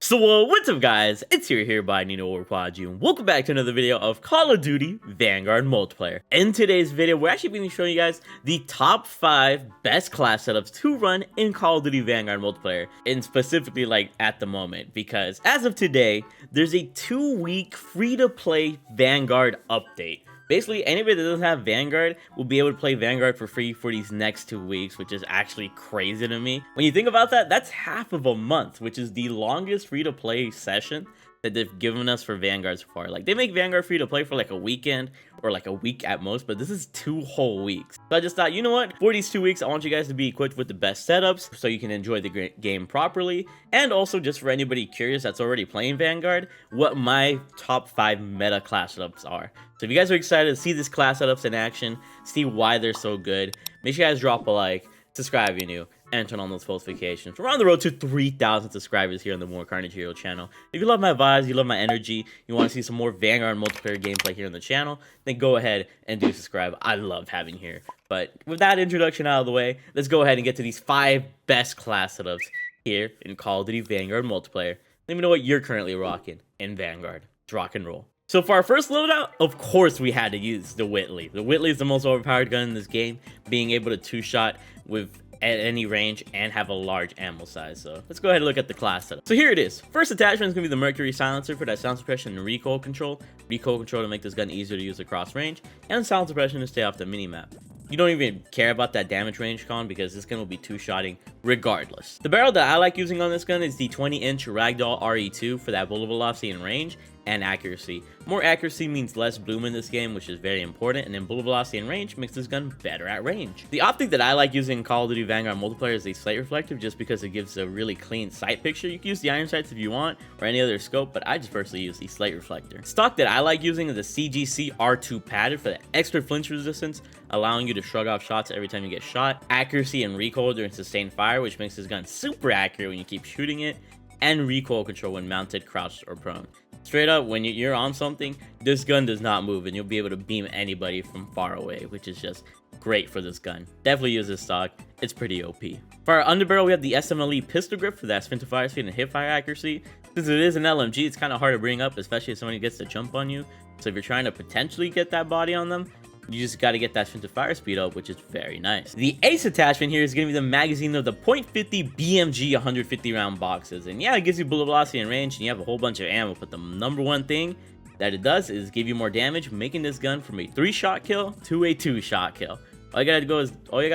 What's up guys, it's here by Nino or Quadju, and welcome back to another video of Call of Duty Vanguard Multiplayer. In today's video, we're actually going to be showing you guys the top 5 best class setups to run in Call of Duty Vanguard Multiplayer, and specifically like at the moment, because as of today, there's a 2-week free-to-play Vanguard update. Basically, anybody that doesn't have Vanguard will be able to play Vanguard for free for these next 2 weeks, which is actually crazy to me. When you think about that, that's half of a month, which is the longest free-to-play session that they've given us for Vanguard so far. Like, they make Vanguard free-to-play for like a weekend or like a week at most, but this is 2 whole weeks. So I just thought, you know what? For these 2 weeks, I want you guys to be equipped with the best setups so you can enjoy the game properly. And also, just for anybody curious that's already playing Vanguard, what my top 5 meta class setups are. So if you guys are excited to see these class setups in action, see why they're so good, make sure you guys drop a like, subscribe if you're new, and turn on those notifications. We're on the road to 3,000 subscribers here on the More Carnage Hero channel. If you love my vibes, you love my energy, you want to see some more Vanguard multiplayer gameplay here on the channel, then go ahead and do subscribe. I love having here. But with that introduction out of the way, let's go ahead and get to these 5 best class setups here in Call of Duty Vanguard Multiplayer. Let me know what you're currently rocking in Vanguard. Let's rock and roll. So for our first loadout, of course we had to use the Whitley. The Whitley is the most overpowered gun in this game, being able to two-shot with at any range and have a large ammo size. So let's go ahead and look at the class setup. So here it is. First attachment is going to be the Mercury silencer for that sound suppression and recoil control. Recoil control to make this gun easier to use across range, and sound suppression to stay off the minimap. You don't even care about that damage range con because this gun will be two-shotting regardless. The barrel that I like using on this gun is the 20-inch Ragdoll RE2 for that bullet velocity and range and accuracy. More accuracy means less bloom in this game, which is very important, and then bullet velocity and range makes this gun better at range. The optic that I like using in Call of Duty Vanguard Multiplayer is the sight reflective, just because it gives a really clean sight picture. You can use the iron sights if you want, or any other scope, but I just personally use the sight reflector. Stock that I like using is the CGC R2 padded for the extra flinch resistance, allowing you to shrug off shots every time you get shot, accuracy and recoil during sustained fire, which makes this gun super accurate when you keep shooting it, and recoil control when mounted, crouched, or prone. Straight up, when you're on something, this gun does not move, and you'll be able to beam anybody from far away, which is just great for this gun. Definitely use this stock. It's pretty OP. For our underbarrel, we have the SMLE pistol grip for that spin to fire speed and hip fire accuracy. Since it is an LMG, it's kind of hard to bring up, especially if somebody gets to jump on you. So if you're trying to potentially get that body on them, you just got to get that spin to fire speed up, which is very nice. The ace attachment here is going to be the magazine of the .50 BMG 150 round boxes. And yeah, it gives you bullet velocity and range, and you have a whole bunch of ammo, but the number one thing that it does is give you more damage, making this gun from a 3-shot kill to a 2-shot kill. All you gotta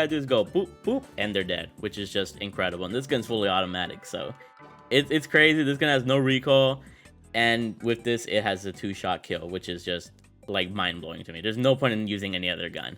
do is go boop boop, and they're dead, which is just incredible. And this gun's fully automatic, so it's crazy. This gun has no recoil, and with this it has a 2-shot kill, which is just like mind-blowing to me. There's no point in using any other gun.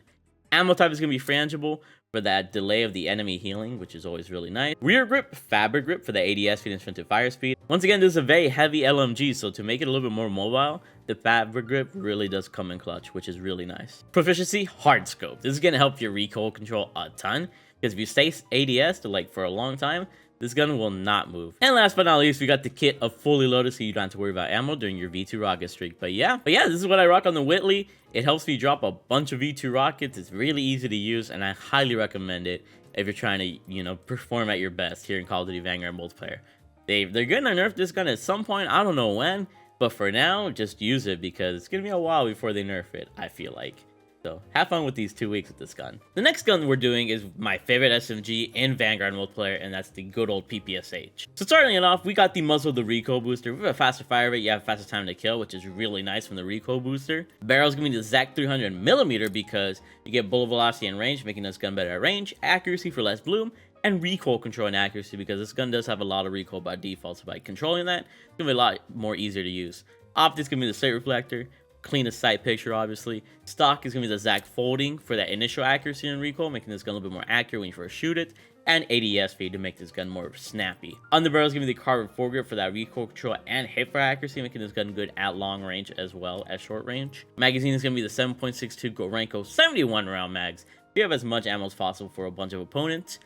Ammo type is going to be frangible for that delay of the enemy healing, which is always really nice. Rear grip, fabric grip for the ADS speed and sprint to fire speed. Once again, this is a very heavy LMG, so to make it a little bit more mobile, the fabric grip really does come in clutch, which is really nice. Proficiency, hard scope. This is going to help your recoil control a ton, because if you stay ADS to like for a long time, this gun will not move. And last but not least, we got the kit of fully loaded, so you don't have to worry about ammo during your V2 rocket streak. But yeah, this is what I rock on the Whitley. It helps me drop a bunch of V2 rockets. It's really easy to use, and I highly recommend it if you're trying to, you know, perform at your best here in Call of Duty Vanguard Multiplayer. They're gonna nerf this gun at some point. I don't know when, but for now, just use it because it's gonna be a while before they nerf it, I feel like. So have fun with these 2 weeks with this gun. The next gun we're doing is my favorite SMG in Vanguard Multiplayer, and that's the good old PPSH. So starting it off, we got the muzzle of the recoil booster. We have a faster fire rate, you have faster time to kill, which is really nice from the recoil booster. The barrel is going to be the ZAC 300mm because you get bullet velocity and range, making this gun better at range, accuracy for less bloom, and recoil control and accuracy because this gun does have a lot of recoil by default. So by controlling that, it's going to be a lot more easier to use. Optics going to be the sight reflector. Cleanest sight picture, obviously. Stock is going to be the ZAC folding for that initial accuracy and recoil, making this gun a little bit more accurate when you first shoot it, and ADS feed to make this gun more snappy. Underbarrel is going to be the carbon foregrip for that recoil control and hip fire accuracy, making this gun good at long range as well as short range. Magazine is going to be the 7.62 Gorenko 71 round mags. You have as much ammo as possible for a bunch of opponents.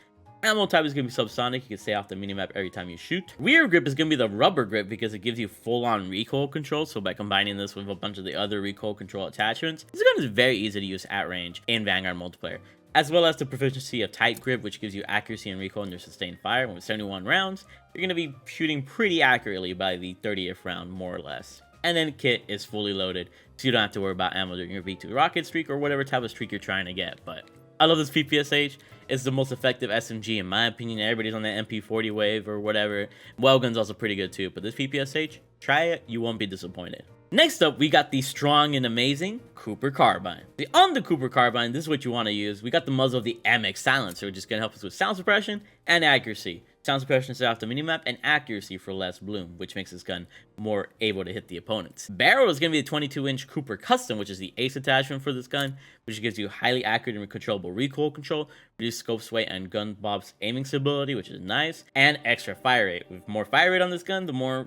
Ammo type is going to be subsonic. You can stay off the minimap every time you shoot. Rear grip is going to be the rubber grip because it gives you full-on recoil control. So by combining this with a bunch of the other recoil control attachments, this gun is very easy to use at range in Vanguard Multiplayer. as well as the proficiency of tight grip, which gives you accuracy and recoil under sustained fire. And with 71 rounds, you're going to be shooting pretty accurately by the 30th round, more or less. And then kit is fully loaded, so you don't have to worry about ammo during your V2 rocket streak or whatever type of streak you're trying to get. But I love this PPSH. It's the most effective SMG in my opinion. Everybody's on the MP40 wave or whatever. Welgun's also pretty good too, but this PPSH, try it, you won't be disappointed. Next up, we got the strong and amazing Cooper Carbine. On the Cooper Carbine, this is what you want to use. We got the muzzle of the MX Silencer, which is going to help us with sound suppression and accuracy. Sound suppression is off the minimap, and accuracy for less bloom, which makes this gun more able to hit the opponents. Barrel is going to be the 22-inch Cooper Custom, which is the ace attachment for this gun, which gives you highly accurate and controllable recoil control, reduced scope sway, and gun bob's aiming stability, which is nice, and extra fire rate. With more fire rate on this gun, the more,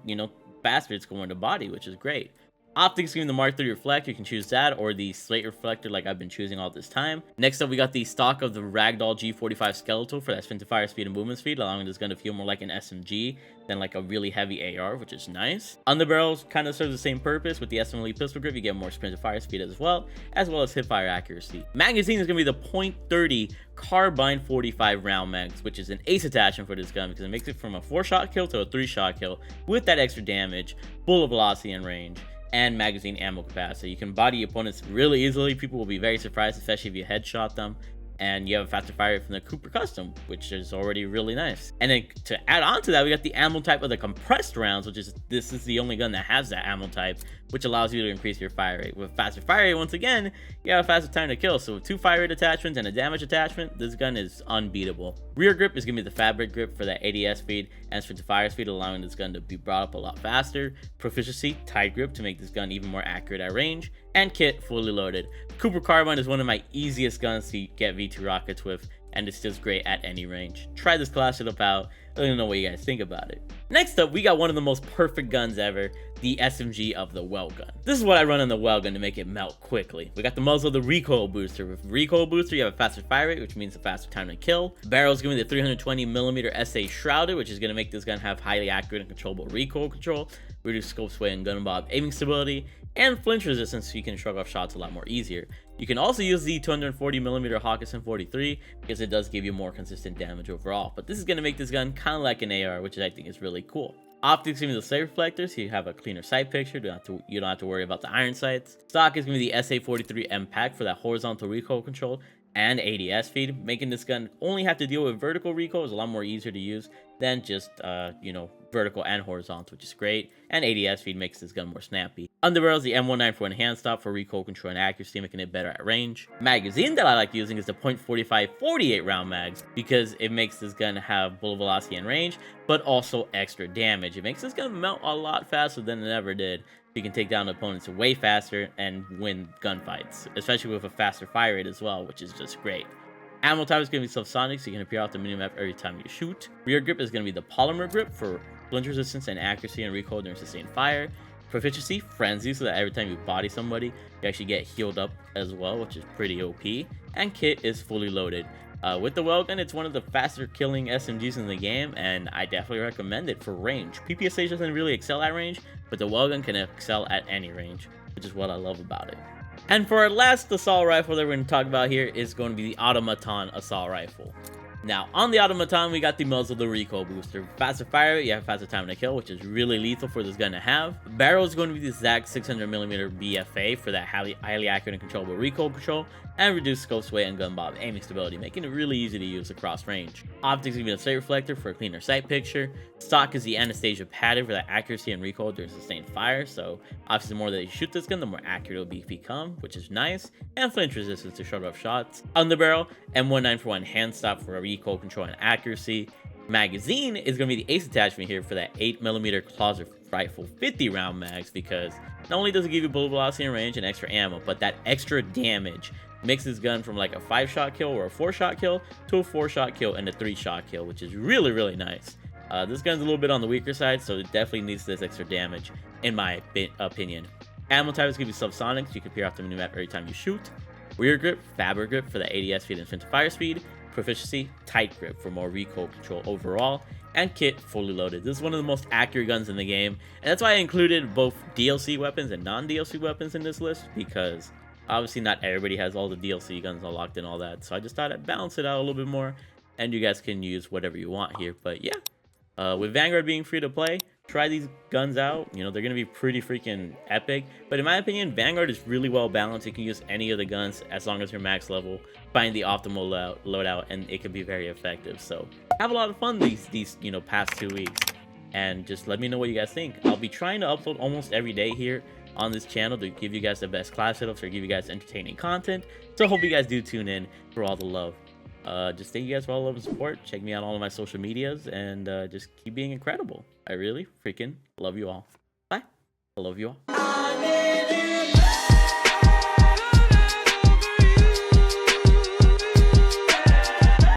faster it's going to body, which is great. Optics giving the Mark III reflector, you can choose that or the slate reflector like I've been choosing all this time. Next up, we got the stock of the Ragdoll G45 skeletal for that spin to fire speed and movement speed, allowing this gun to feel more like an SMG than like a really heavy AR, which is nice. Underbarrels kind of serves the same purpose. With the SM Elite pistol grip, you get more sprint to fire speed as well as hip fire accuracy. Magazine is going to be the .30 Carbine 45 round mags, which is an ace attachment for this gun because it makes it from a 4-shot kill to a 3-shot kill with that extra damage, bullet velocity and range, and magazine ammo capacity. You can body opponents really easily. People will be very surprised, especially if you headshot them. And you have a faster fire rate from the Cooper Custom, which is already really nice. And then to add on to that, we got the ammo type of the compressed rounds, this is the only gun that has that ammo type, which allows you to increase your fire rate. With faster fire rate, once again, you have a faster time to kill. So with 2 fire rate attachments and a damage attachment, this gun is unbeatable. Rear grip is gonna be the fabric grip for that ADS speed and sprint to fire speed, allowing this gun to be brought up a lot faster. Proficiency, tight grip to make this gun even more accurate at range, and kit fully loaded. Cooper Carbine is one of my easiest guns to get V2 rockets with, and it's just great at any range. Try this class setup out. Let me know what you guys think about it. Next up, we got one of the most perfect guns ever, the SMG of the Welgun. This is what I run on the Welgun to make it melt quickly. We got the muzzle of the recoil booster. With recoil booster, you have a faster fire rate, which means a faster time to kill. Barrel is giving me the 320mm SA Shrouded, which is going to make this gun have highly accurate and controllable recoil control, reduce scope sway and gun bob aiming stability, and flinch resistance, so you can shrug off shots a lot more easier. You can also use the 240mm Hawkinson 43 because it does give you more consistent damage overall, but this is going to make this gun kind of like an AR, which I think is really cool. Optics giving me the slate reflector, so you have a cleaner sight picture. You don't have to worry about the iron sights. Stock is going to be the SA43 M-Pack for that horizontal recoil control and ADS feed, making this gun only have to deal with vertical recoil. Is a lot more easier to use than just vertical and horizontal, which is great. And ADS feed makes this gun more snappy. Underbarrel is the M19 for enhanced stop for recoil control and accuracy, making it better at range. Magazine that I like using is the .45 48 round mags because it makes this gun have bullet velocity and range, but also extra damage. It makes this gun melt a lot faster than it ever did. You can take down opponents way faster and win gunfights, especially with a faster fire rate as well, which is just great. Ammo type is going to be subsonic, so you can appear off the minimap every time you shoot. Rear grip is going to be the polymer grip for flinch resistance and accuracy and recoil during sustained fire. Proficiency, frenzy, so that every time you body somebody, you actually get healed up as well, which is pretty OP. And kit is fully loaded. With the Welgun, it's one of the faster killing SMGs in the game, and I definitely recommend it for range. PPSH doesn't really excel at range, but the Welgun can excel at any range, which is what I love about it. And for our last assault rifle that we're going to talk about here is going to be the Automaton assault rifle. Now, on the Automaton, we got the muzzle, the recoil booster. Faster fire rate, you have faster time to kill, which is really lethal for this gun to have. Barrel is going to be the Zag 600mm BFA for that highly accurate and controllable recoil control, and reduced scope sway and gun bob aiming stability, making it really easy to use across range. Optics give you a slate reflector for a cleaner sight picture. Stock is the Anastasia pattern for that accuracy and recoil during sustained fire, so obviously the more that you shoot this gun, the more accurate it'll become, which is nice. And flinch resistance to shrug off shots. Underbarrel, M19 for one hand stop for a recoil control and accuracy. Magazine is going to be the ace attachment here for that 8mm Closet Rifle 50 round mags, because not only does it give you bullet velocity and range and extra ammo, but that extra damage makes this gun from like a 5-shot kill or a 4-shot kill to a 4-shot kill and a 3-shot kill, which is really, really nice. This gun's a little bit on the weaker side, so it definitely needs this extra damage, in my opinion. Ammo type is going to be subsonic, so you can appear off the minimap every time you shoot. Rear grip, fabric grip for the ADS speed and sprint to fire speed. Proficiency, tight grip for more recoil control overall. And kit fully loaded. This is one of the most accurate guns in the game, and that's why I included both DLC weapons and non-DLC weapons in this list, because obviously not everybody has all the DLC guns unlocked and all that, so I just thought I'd balance it out a little bit more, and you guys can use whatever you want here. But yeah, with Vanguard being free to play, try these guns out. You know, they're gonna be pretty freaking epic. But in my opinion, Vanguard is really well balanced. You can use any of the guns as long as you're max level. Find the optimal loadout, and it can be very effective. So have a lot of fun these you know, past 2 weeks, and just let me know what you guys think. I'll be trying to upload almost every day here on this channel to give you guys the best class setups or give you guys entertaining content. So hope you guys do tune in for all the love. Just thank you guys for all the love and support. Check me out on all of my social medias, and just keep being incredible. I really freaking love you all. Bye. I love you all.